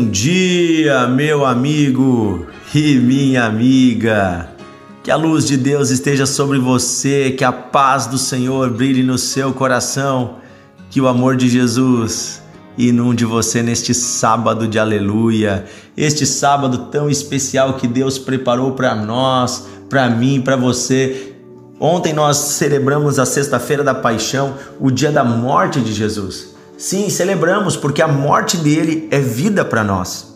Bom dia, meu amigo e minha amiga. Que a luz de Deus esteja sobre você, que a paz do Senhor brilhe no seu coração, que o amor de Jesus inunde você neste sábado de aleluia, este sábado tão especial que Deus preparou para nós, para mim, para você. Ontem nós celebramos a sexta-feira da paixão, o dia da morte de Jesus. Sim, celebramos porque a morte dele é vida para nós.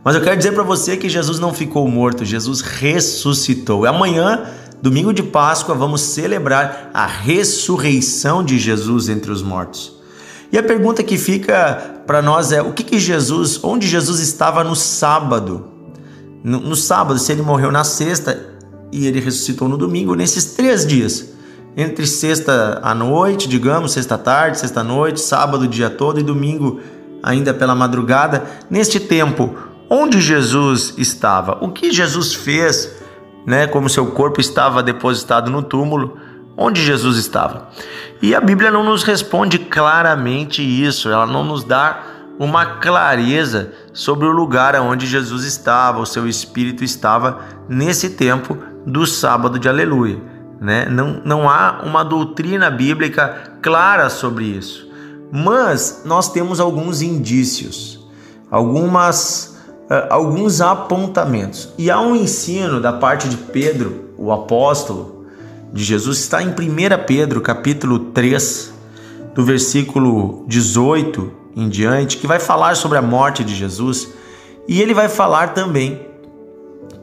Mas eu quero dizer para você que Jesus não ficou morto, Jesus ressuscitou. E amanhã, domingo de Páscoa, vamos celebrar a ressurreição de Jesus entre os mortos. E a pergunta que fica para nós é: onde Jesus estava no sábado? No sábado, se ele morreu na sexta e ele ressuscitou no domingo, nesses 3 dias. Entre sexta à noite, digamos, sexta à tarde, sexta à noite, sábado o dia todo e domingo ainda pela madrugada. Neste tempo, onde Jesus estava? O que Jesus fez, como seu corpo estava depositado no túmulo, onde Jesus estava? E a Bíblia não nos responde claramente isso, ela não nos dá uma clareza sobre o lugar onde Jesus estava, o seu espírito estava nesse tempo do sábado de aleluia. Não há uma doutrina bíblica clara sobre isso, mas nós temos alguns indícios, alguns apontamentos, e há um ensino da parte de Pedro, o apóstolo de Jesus, está em 1 Pedro capítulo 3, do versículo 18 em diante, que vai falar sobre a morte de Jesus, e ele vai falar também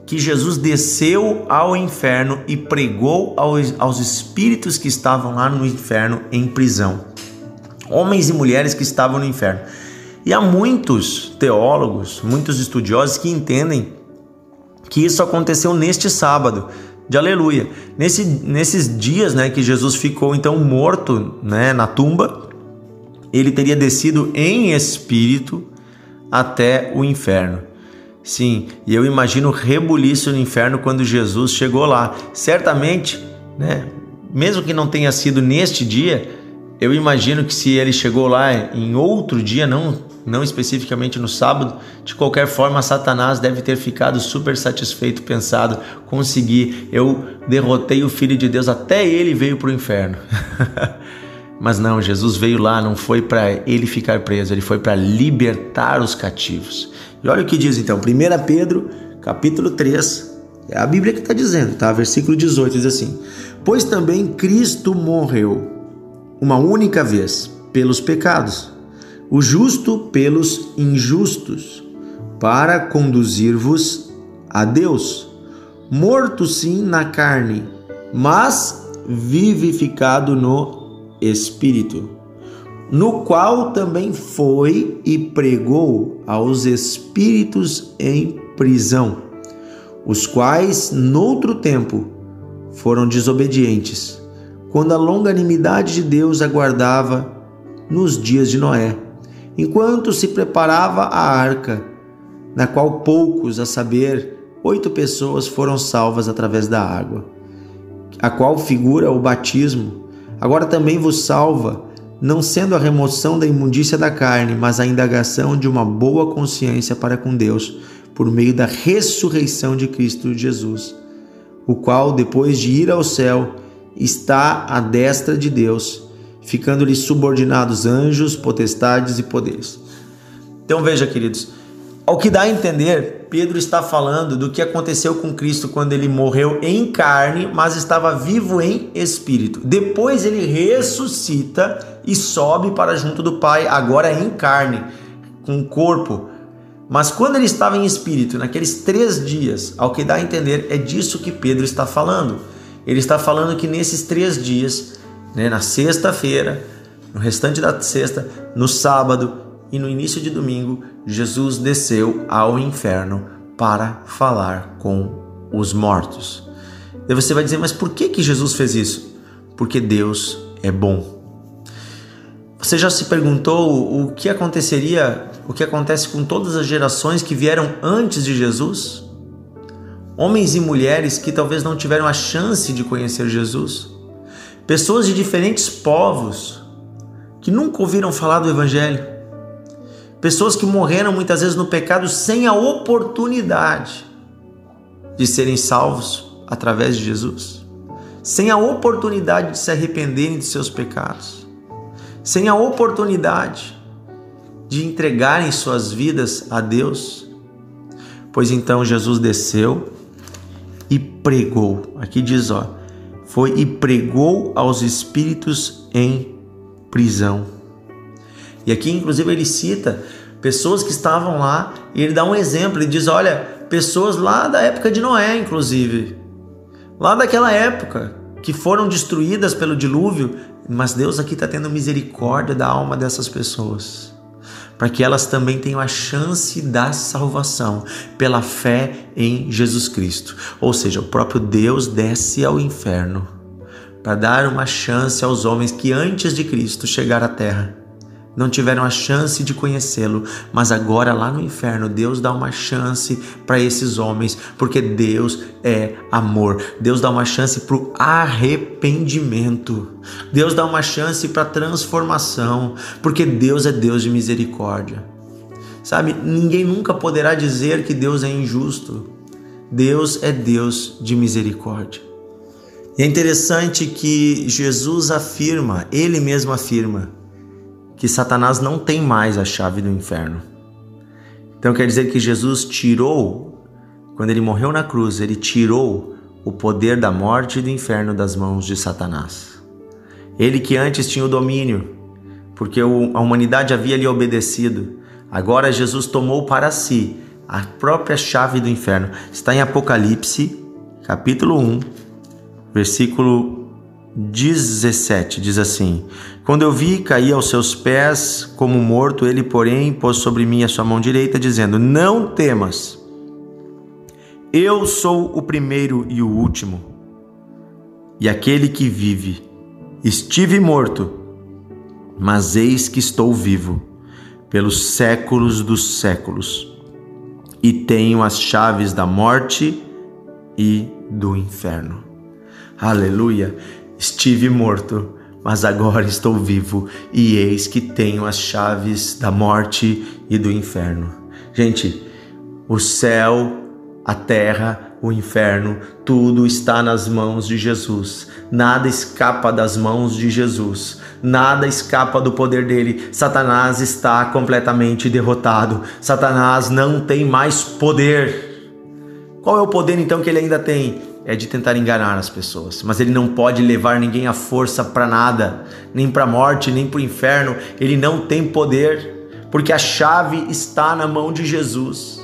que Jesus desceu ao inferno e pregou aos espíritos que estavam lá no inferno em prisão, homens e mulheres que estavam no inferno. E há muitos teólogos, muitos estudiosos que entendem que isso aconteceu neste sábado de aleluia, nesses dias que Jesus ficou então morto na tumba. Ele teria descido em espírito até o inferno. Sim, e eu imagino o rebuliço no inferno quando Jesus chegou lá. Certamente, mesmo que não tenha sido neste dia, eu imagino que se ele chegou lá em outro dia, não especificamente no sábado, de qualquer forma Satanás deve ter ficado super satisfeito, pensado: consegui, eu derrotei o Filho de Deus, até ele veio para o inferno. Mas não, Jesus veio lá, não foi para ele ficar preso, ele foi para libertar os cativos. E olha o que diz então, 1 Pedro capítulo 3, é a Bíblia que está dizendo, versículo 18, diz assim: pois também Cristo morreu uma única vez pelos pecados, o justo pelos injustos, para conduzir-vos a Deus, morto sim na carne, mas vivificado no Espírito, no qual também foi e pregou aos espíritos em prisão, os quais noutro tempo foram desobedientes, quando a longanimidade de Deus aguardava nos dias de Noé, enquanto se preparava a arca, na qual poucos, a saber, 8 pessoas foram salvas através da água, a qual figura o batismo. Agora também vos salva, não sendo a remoção da imundícia da carne, mas a indagação de uma boa consciência para com Deus, por meio da ressurreição de Cristo Jesus, o qual, depois de ir ao céu, está à destra de Deus, ficando-lhe subordinados anjos, potestades e poderes. Então veja, queridos, ao que dá a entender, Pedro está falando do que aconteceu com Cristo quando ele morreu em carne, mas estava vivo em espírito. Depois ele ressuscita e sobe para junto do Pai, agora em carne, com o corpo. Mas quando ele estava em espírito, naqueles 3 dias, ao que dá a entender, é disso que Pedro está falando. Ele está falando que nesses 3 dias, na sexta-feira, no restante da sexta, no sábado e no início de domingo, Jesus desceu ao inferno para falar com os mortos. E você vai dizer: mas por que Jesus fez isso? Porque Deus é bom. Você já se perguntou o que acontece com todas as gerações que vieram antes de Jesus? Homens e mulheres que talvez não tiveram a chance de conhecer Jesus, pessoas de diferentes povos que nunca ouviram falar do Evangelho, Pessoas que morreram muitas vezes no pecado sem a oportunidade de serem salvos através de Jesus, sem a oportunidade de se arrependerem de seus pecados, sem a oportunidade de entregarem suas vidas a Deus. Pois então Jesus desceu e pregou. Aqui diz, foi e pregou aos espíritos em prisão. E aqui inclusive ele cita pessoas que estavam lá e ele dá um exemplo, ele diz, olha, pessoas lá da época de Noé, inclusive, lá daquela época, que foram destruídas pelo dilúvio, mas Deus aqui está tendo misericórdia da alma dessas pessoas, para que elas também tenham a chance da salvação pela fé em Jesus Cristo. Ou seja, o próprio Deus desce ao inferno para dar uma chance aos homens que antes de Cristo chegar à terra não tiveram a chance de conhecê-lo, mas agora lá no inferno Deus dá uma chance para esses homens, porque Deus é amor. Deus dá uma chance para o arrependimento. Deus dá uma chance para a transformação, porque Deus é Deus de misericórdia. Sabe, ninguém nunca poderá dizer que Deus é injusto. Deus é Deus de misericórdia. E é interessante que Jesus afirma, ele mesmo afirma, que Satanás não tem mais a chave do inferno. Então quer dizer que Jesus tirou, quando ele morreu na cruz, ele tirou o poder da morte e do inferno das mãos de Satanás. Ele que antes tinha o domínio, porque a humanidade havia lhe obedecido, agora Jesus tomou para si a própria chave do inferno. Está em Apocalipse, capítulo 1, versículo 17, diz assim: quando eu vi, caí aos seus pés como morto, ele porém pôs sobre mim a sua mão direita, dizendo, não temas, eu sou o primeiro e o último, e aquele que vive. Estive morto, mas eis que estou vivo, pelos séculos dos séculos, e tenho as chaves da morte e do inferno. Aleluia! Estive morto, mas agora estou vivo, e eis que tenho as chaves da morte e do inferno. Gente, o céu, a terra, o inferno, tudo está nas mãos de Jesus. Nada escapa das mãos de Jesus. Nada escapa do poder dele. Satanás está completamente derrotado. Satanás não tem mais poder. Qual é o poder então que ele ainda tem? É de tentar enganar as pessoas, mas ele não pode levar ninguém à força para nada, nem para a morte, nem para o inferno. Ele não tem poder, porque a chave está na mão de Jesus.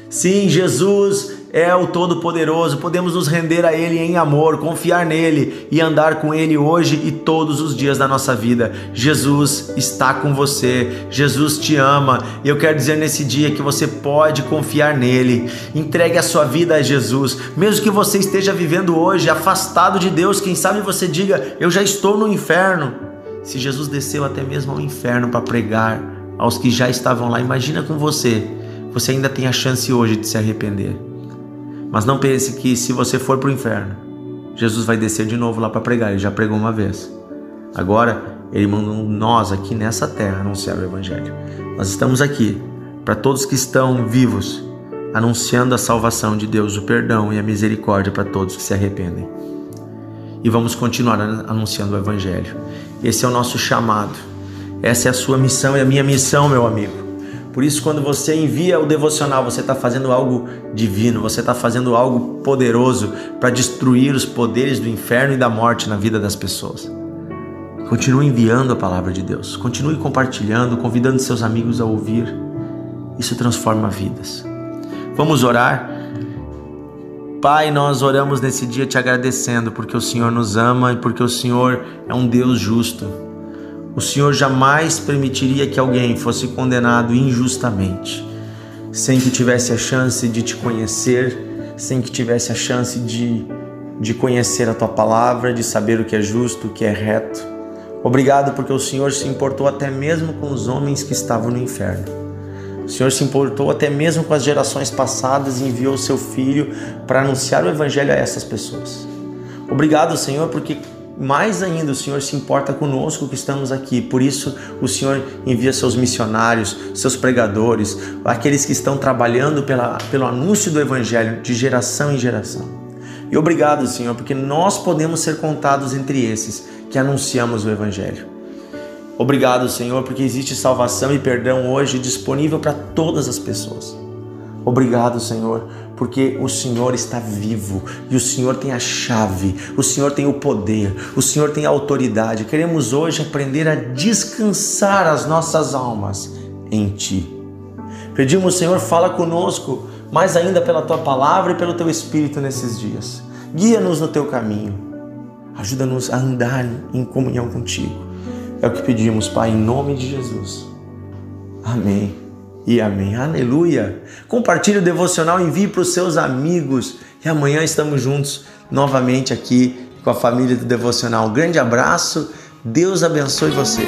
Sim, Jesus é o Todo-Poderoso, podemos nos render a Ele em amor, confiar nele e andar com Ele hoje e todos os dias da nossa vida. Jesus está com você, Jesus te ama, e eu quero dizer nesse dia que você pode confiar nele. Entregue a sua vida a Jesus, mesmo que você esteja vivendo hoje afastado de Deus. Quem sabe você diga, eu já estou no inferno. Se Jesus desceu até mesmo ao inferno para pregar aos que já estavam lá, imagina com você ainda tem a chance hoje de se arrepender. Mas não pense que se você for para o inferno, Jesus vai descer de novo lá para pregar. Ele já pregou uma vez. Agora, ele mandou nós aqui nessa terra anunciar o Evangelho. Nós estamos aqui para todos que estão vivos, anunciando a salvação de Deus, o perdão e a misericórdia para todos que se arrependem. E vamos continuar anunciando o Evangelho. Esse é o nosso chamado. Essa é a sua missão e a minha missão, meu amigo. Por isso, quando você envia o devocional, você está fazendo algo divino, você está fazendo algo poderoso para destruir os poderes do inferno e da morte na vida das pessoas. Continue enviando a palavra de Deus, continue compartilhando, convidando seus amigos a ouvir. Isso transforma vidas. Vamos orar? Pai, nós oramos nesse dia te agradecendo porque o Senhor nos ama e porque o Senhor é um Deus justo. O Senhor jamais permitiria que alguém fosse condenado injustamente, sem que tivesse a chance de te conhecer, sem que tivesse a chance de conhecer a tua palavra, de saber o que é justo, o que é reto. Obrigado porque o Senhor se importou até mesmo com os homens que estavam no inferno. O Senhor se importou até mesmo com as gerações passadas e enviou o seu Filho para anunciar o Evangelho a essas pessoas. Obrigado, Senhor, porque mais ainda o Senhor se importa conosco que estamos aqui. Por isso o Senhor envia seus missionários, seus pregadores, aqueles que estão trabalhando pelo anúncio do Evangelho de geração em geração. E obrigado, Senhor, porque nós podemos ser contados entre esses que anunciamos o Evangelho. Obrigado, Senhor, porque existe salvação e perdão hoje disponível para todas as pessoas. Obrigado, Senhor, porque o Senhor está vivo e o Senhor tem a chave, o Senhor tem o poder, o Senhor tem a autoridade. Queremos hoje aprender a descansar as nossas almas em Ti. Pedimos, Senhor, fala conosco mais ainda pela Tua palavra e pelo Teu Espírito nesses dias. Guia-nos no Teu caminho, ajuda-nos a andar em comunhão contigo. É o que pedimos, Pai, em nome de Jesus. Amém e amém. Aleluia! Compartilhe o devocional, envie para os seus amigos. E amanhã estamos juntos novamente aqui com a família do devocional. Um grande abraço, Deus abençoe você.